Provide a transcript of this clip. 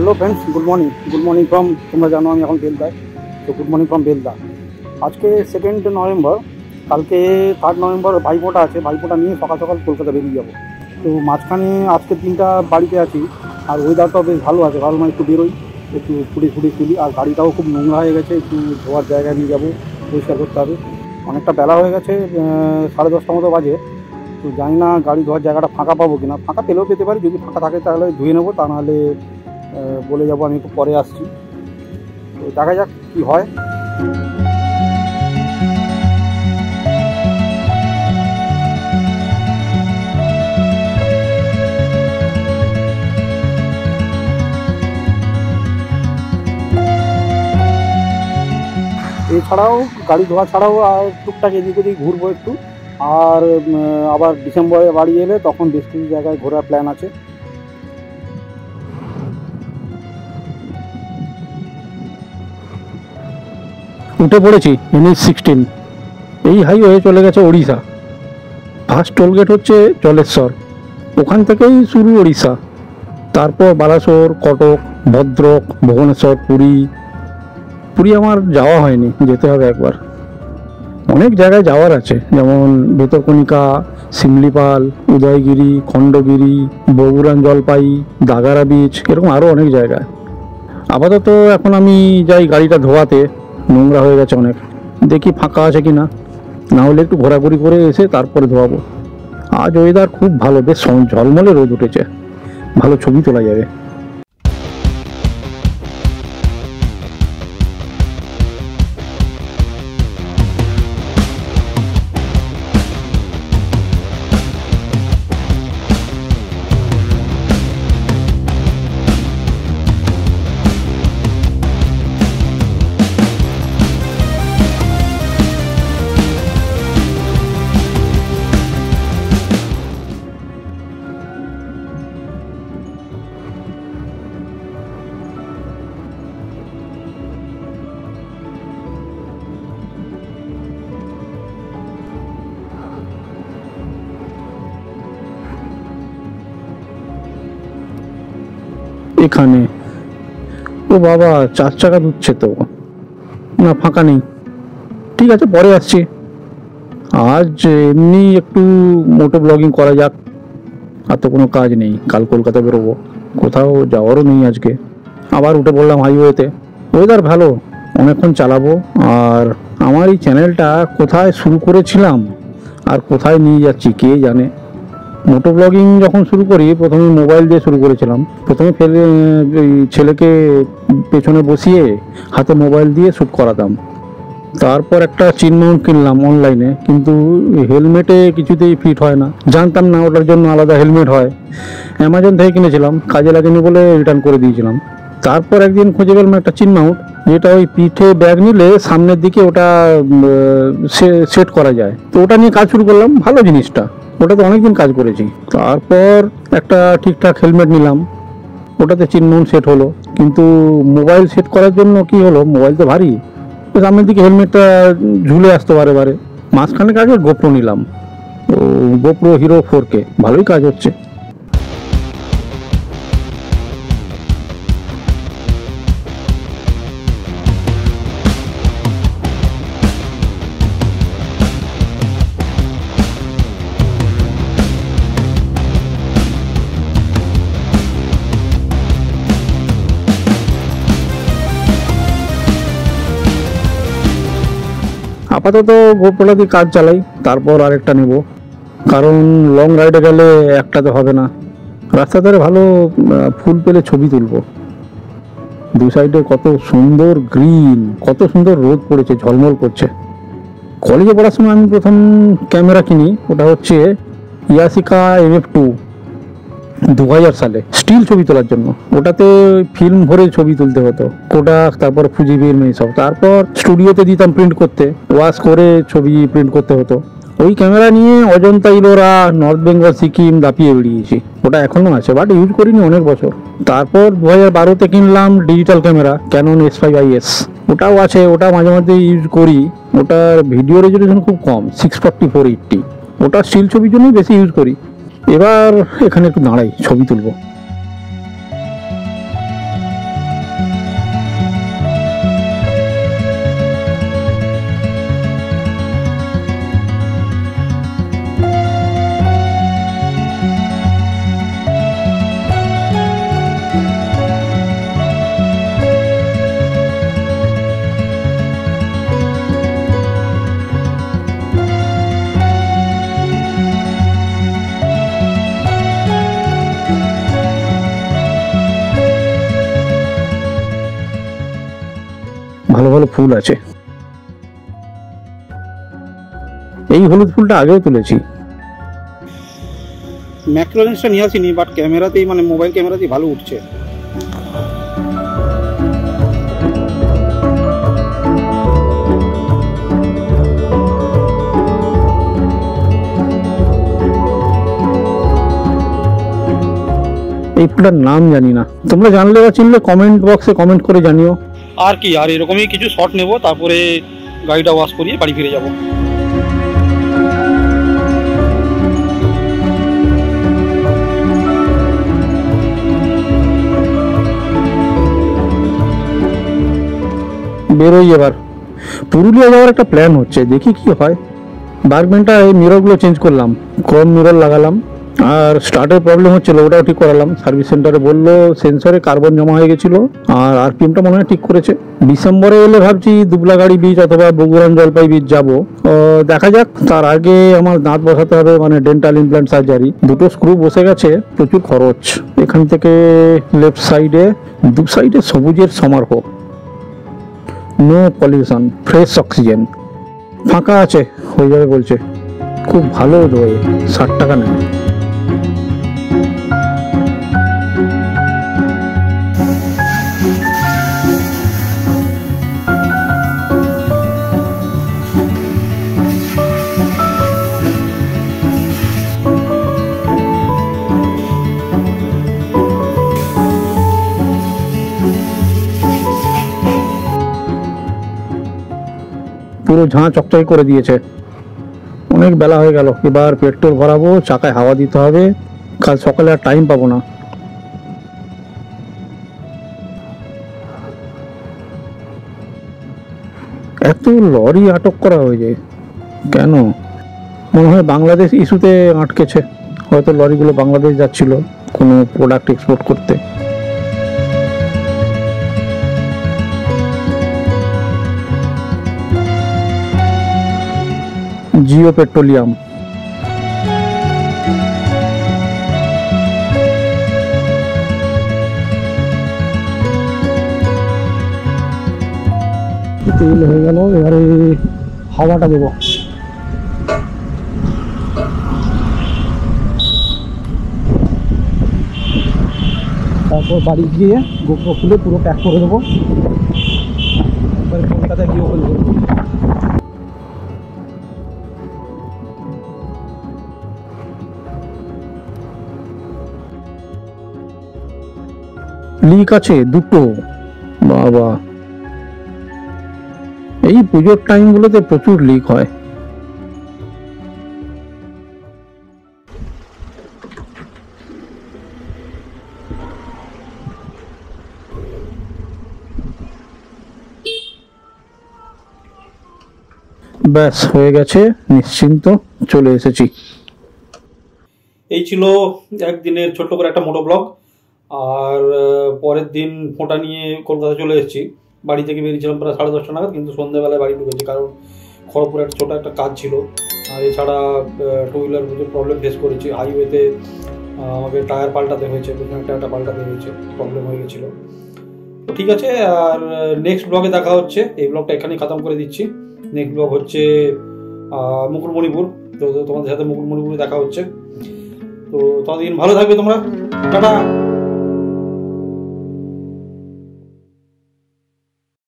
Hello friends, good morning from तुम्हारा जानो আমি এখন বেলদায়। তো গুড মর্নিং ফ্রম বেলদা। আজকে 2 নভেম্বর, কালকে 3 নভেম্বর ভাইফোঁটা আছে। ভাইফোঁটা নিয়ে সকাল সকাল কলকাতা বেরিয়ে যাব। তো মাঝখানে আজকে দিনটা বাড়িতে আছি, আর ওয়েদারটাও বেশ ভালো আছে। ভালো মানে একটু বেরোই, একটু ফুটে তুলি। আর গাড়িটাও খুব নোংরা হয়ে গেছে, একটু ধোয়ার জায়গায় নিয়ে যাবো, পরিষ্কার করতে হবে। অনেকটা বেলা হয়ে গেছে, 10:30 মতো বাজে। তো জানি না গাড়ি ধোয়ার জায়গাটা ফাঁকা পাবো কিনা। ফাঁকা পেলেও পেতে পারি, যদি ফাঁকা থাকে তাহলে ধুয়ে নেবো, তা নাহলে বলে যাবো আমি একটু পরে আসছি। তো দেখা যাক কী হয়। এছাড়াও গাড়ি ধোয়া ছাড়াও আর টুকটাক এদিক ওদিক ঘুরবো একটু। আর আবার ডিসেম্বরে বাড়ি এলে তখন বেশ কিছু জায়গায় ঘোরার প্ল্যান আছে। উঠে পড়েছি NH-16। এই হাইওয়ে চলে গেছে ওড়িশা। ফার্স্ট টোলগেট হচ্ছে জলেশ্বর, ওখান থেকেই শুরু ওড়িশা। তারপর বালাসোর, কটক, ভদ্রক, ভুবনেশ্বর, পুরী আমার যাওয়া হয়নি, যেতে হবে একবার। অনেক জায়গায় যাওয়ার আছে, যেমন ভিতরকণিকা, শিমলিপাল, উদয়গিরি, খণ্ডগিরি, বগুড়ান জলপাই, দাগারা বিচ, এরকম আরও অনেক জায়গায়। আপাতত এখন আমি যাই গাড়িটা ধোয়াতে, নোংরা হয়ে গেছে অনেক। দেখি ফাঁকা আছে কি না, না হলে একটু ঘোরাঘুরি করে এসে তারপরে ধোয়াবো। আজ ওয়েদার খুব ভালো, বেশ ঝলমলে রোদ উঠেছে, ভালো ছবি তোলা যাবে। এখানে ও বাবা, 4 চাকা ধুচ্ছে তো, না ফাঁকা নেই। ঠিক আছে, পরে আসছি। আজ এমনি একটু মোটো ব্লগিং করা যাক, আর তো কোনো কাজ নেই। কাল কলকাতা বেরোবো, কোথাও যাওয়ারও নেই আজকে। আবার উঠে পড়লাম হাইওয়েতে। ওয়েদার ভালো, অনেকক্ষণ চালাবো। আর আমার এই চ্যানেলটা কোথায় শুরু করেছিলাম আর কোথায় নিয়ে যাচ্ছি কে জানে। মোটো ব্লগিং যখন শুরু করি, প্রথমে মোবাইল দিয়ে শুরু করেছিলাম। প্রথমে ছেলেকে পেছনে বসিয়ে হাতে মোবাইল দিয়ে শ্যুট করাতাম। তারপর একটা চিন মাউন্ট কিনলাম অনলাইনে, কিন্তু হেলমেটে কিছুতেই ফিট হয় না। জানতাম না ওটার জন্য আলাদা হেলমেট হয়। অ্যামাজন থেকে কিনেছিলাম, কাজে লাগেনি বলে রিটার্ন করে দিয়েছিলাম। তারপর একদিন খুঁজে পেলাম একটা চিন মাউন্ট, যেটা ওই পিঠে ব্যাগ নিলে সামনের দিকে ওটা সেট করা যায়। তো ওটা নিয়ে কাজ শুরু করলাম। ভালো জিনিসটা, ওটাতে অনেকদিন কাজ করেছি। তারপর একটা ঠিকঠাক হেলমেট নিলাম, ওটাতে চিন মাউন্ট সেট হলো। কিন্তু মোবাইল সেট করার জন্য কি হলো, মোবাইল তো ভারী, সামনের দিকে হেলমেটটা ঝুলে আসতে বারে। মাঝখানে আগে গোপ্রো নিলাম, গোপ্রো হিরো 4K, ভালোই কাজ হচ্ছে। আপাতত গোপ্রোটা দিয়ে কাজ চালাই, তারপর আরেকটা নেব। কারণ লং রাইডে গেলে একটাতে হবে না। রাস্তা ধারে ভালো ফুল পেলে ছবি তুলবো। দু সাইডে কত সুন্দর গ্রিন, কত সুন্দর রোদ পড়েছে, ঝলমল করছে। কলেজে পড়ার সময় আমি প্রথম ক্যামেরা কিনি, ওটা হচ্ছে ইয়াসিকা MF2, 2000 সালে, স্টিল ছবি তোলার জন্য। ওটাতে ফিল্ম ভরে ছবি তুলতে হতো, কোডাক, তারপর ফুজি ফিল্ম, এইসব। তারপর স্টুডিওতে দিতাম প্রিন্ট করতে, ওয়াশ করে ছবি প্রিন্ট করতে হতো। ওই ক্যামেরা নিয়ে অজন্তা, ইলোরা, নর্থ বেঙ্গল, সিকিম দাপিয়ে বেরিয়েছি। ওটা এখনও আছে, বাট ইউজ করিনি অনেক বছর। তারপর 2012-তে কিনলাম ডিজিটাল ক্যামেরা, ক্যানন S5IS। ওটাও আছে, ওটা মাঝে মাঝে ইউজ করি। ওটার ভিডিও রেজলিউশন খুব কম, 640x80। ওটা স্টিল ছবির জন্যই বেশি ইউজ করি। এবার এখানে একটু দাঁড়াই, ছবি তুলবো। ভালো ফুল আছে। এই হলুদ ফুলটা আগেও তুলেছি। ম্যাক্রো লেন্সটা নিয়ে আসিনি, বাট ক্যামেরাতেই মানে মোবাইল ক্যামেরাতেই ভালো উঠছে। এই ফুলটার নাম জানি না, তোমরা জানলে বা চিনলে কমেন্ট বক্সে কমেন্ট করে জানিও। আর কি, আর এরকমই কিছু শট নেব, তারপরে গাড়িটা ওয়াশ করিয়ে বাড়ি ফিরে যাব। বেরোই এবার। পুরুলিয়া যাওয়ার একটা প্ল্যান হচ্ছে, দেখি কি হয়। বার্গম্যানটা এই মিররগুলো চেঞ্জ করলাম, ক্রোম মিরর লাগালাম, আর স্টার্টের প্রবলেম হচ্ছিল, ওটাও ঠিক করালাম। সার্ভিস সেন্টারে বললো সেন্সরে কার্বন জমা হয়ে গেছিলো, আর আরপিএমটা মনে হয় ঠিক করেছে। ডিসেম্বরে এলে ভাবছি দুবলাগাড়ি বীচ অথবা বগুড়ান জলপাই বীচ যাবো। দেখা যাক, তার আগে আমার দাঁত বসাতে হবে, মানে ডেন্টাল ইমপ্ল্যান্ট সার্জারি। দুটো স্ক্রু বসে গেছে, প্রচুর খরচ। এখান থেকে লেফট সাইডে, দু সাইডে সবুজের সমারোহ, নো পলিউশন, ফ্রেশ অক্সিজেন, ফাঁকা আছে, হয়ে যাবে বলছে। খুব ভালো দোয়ে, 60 টাকা নেয়। পুরো ঝাঁ চকচকে করে দিয়েছে। অনেক বেলা হয়ে গেল, এবার পেট্রোল ভরাবো, চাকায় হাওয়া দিতে হবে, কাল সকালে আর টাইম পাবো না। এত লরি আটক করা হয়েছে কেন? মনে হয় বাংলাদেশ ইস্যুতে আটকেছে, হয়তো লরিগুলো বাংলাদেশ যাচ্ছিল কোনো প্রোডাক্ট এক্সপোর্ট করতে। জিও পেট্রোলিয়াম। তেল হয়ে গেল, এবারে হাওয়াটা দেবো। তারপর বাড়ি গিয়ে গোপ্রো খুলে পুরো প্যাক করে দেবো, এবারে কলকাতায় গিয়ে ওপেন করবো। লিক আছে দুটো, বাবা। এই পুজোর টাইমগুলোতে প্রচুর লিক হয়। ব্যাস হয়ে গেছে, নিশ্চিন্ত, চলে এসেছি। এই ছিল একদিনের ছোট্ট করে একটা মোটো ব্লগ। আর পরের দিন ফোঁটা নিয়ে কলকাতা চলে এসেছি। বাড়ি থেকে বেরিয়েছিলাম প্রায় 10:30 নাগাদ, কিন্তু সন্ধ্যাবেলায় বাড়ি ঢুকেছি, কারণ খড়গপুরে একটা ছোটো একটা কাজ ছিল। আর এছাড়া টু হুইলার প্রচুর প্রবলেম ফেস করেছি। হাইওয়েতে আমাকে টায়ার পাল্টাতে হয়েছে, পেছনের টায়ারটা পাল্টাতে হয়েছে, প্রবলেম হয়ে গেছিলো। তো ঠিক আছে, আর নেক্সট ব্লগে দেখা হচ্ছে। এই ব্লগটা এখানেই খতম করে দিচ্ছি। নেক্সট ব্লগ হচ্ছে মুকুটমণিপুর। তো তোমাদের সাথে মুকুটমণিপুরে দেখা হচ্ছে। তো ততদিন ভালো থাকবে তোমরা, টাটা।